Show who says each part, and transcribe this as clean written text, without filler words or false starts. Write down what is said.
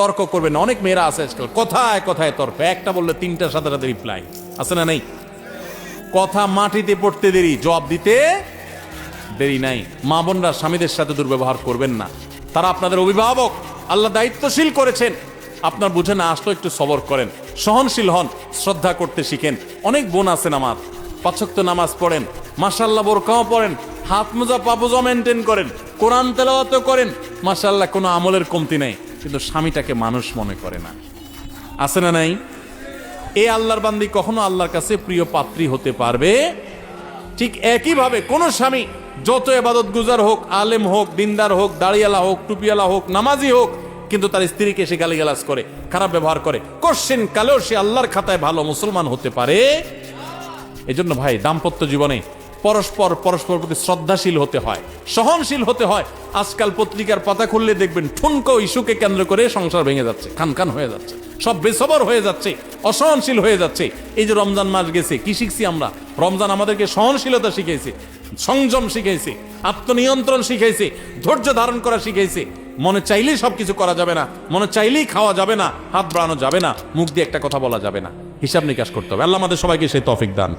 Speaker 1: তর্ক করবেন। অনেক মেয়েরা আছে আজকাল কথায় কথায় তর্ক, একটা বললে তিনটার সাথে সাথে রিপ্লাই আছে না নেই? কথা মাটিতে পড়তে দেরি, জবাব দিতে দেরি নাই। মা বোনরা স্বামীদের সাথে দুর্ব্যবহার করবেন না, তারা আপনাদের অভিভাবক, আল্লাহ দায়িত্বশীল করেছেন। আপনার বুঝে না আসলো একটু সবর করেন, সহনশীল হন, শ্রদ্ধা করতে শিখেন। অনেক বোন আছেন আমার, 5 ওয়াক্ত নামাজ পড়েন, মাশাআল্লাহ বোরকাও পড়েন, হাত মোজা পাপোজা মেনটেন করেন, কোরআন তেলাওয়াত করেন, মাশাআল্লাহ কোনো আমলের কমতি নেই, কিন্তু স্বামীটাকে মানুষ মনে করে না। আছে না নাই? এই আল্লাহর বান্দি কখনো আল্লাহর কাছে প্রিয় পাত্রী হতে পারবে? ঠিক একইভাবে কোন স্বামী যত ইবাদত গুজার হোক, আলেম হোক, দিনদার হোক, দাড়িয়ালা হোক, টুপিয়ালা হোক, নামাজি হোক, কিন্তু তার স্ত্রীকে সে গালিগালাজ করে, খারাপ ব্যবহার করে, কোশ্চেন কালেও সে আল্লাহর খাতায় ভালো মুসলমান হতে পারে? এজন্য ভাই, দাম্পত্য জীবনে পরস্পর প্রতি শ্রদ্ধাশীল হতে হয়, সহনশীল হতে হয়। আজকাল পত্রিকার পাতা খুললে দেখবেন ঠুনকো ইস্যুকে কেন্দ্র করে সংসার ভেঙে যাচ্ছে, খান হয়ে যাচ্ছে, সব বেসবর হয়ে যাচ্ছে, অসহনশীল হয়ে যাচ্ছে। এই যে রমজান মাস গেছে, কি শিখছি আমরা? রমজান আমাদেরকে সহনশীলতা শিখাইছে, সংযম শিখাইছে, আত্মনিয়ন্ত্রণ শিখাইছে, ধৈর্য ধারণ করা শিখাইছে। মনে চাইলেই সবকিছু করা যাবে না, মনে চাইলেই খাওয়া যাবে না, হাত বাড়ানো যাবে না, মুখ দিয়ে একটা কথা বলা যাবে না, হিসাব নিকাশ করতে হবে। আল্লাহ আমাদের সবাইকে সেই তৌফিক দান করুন।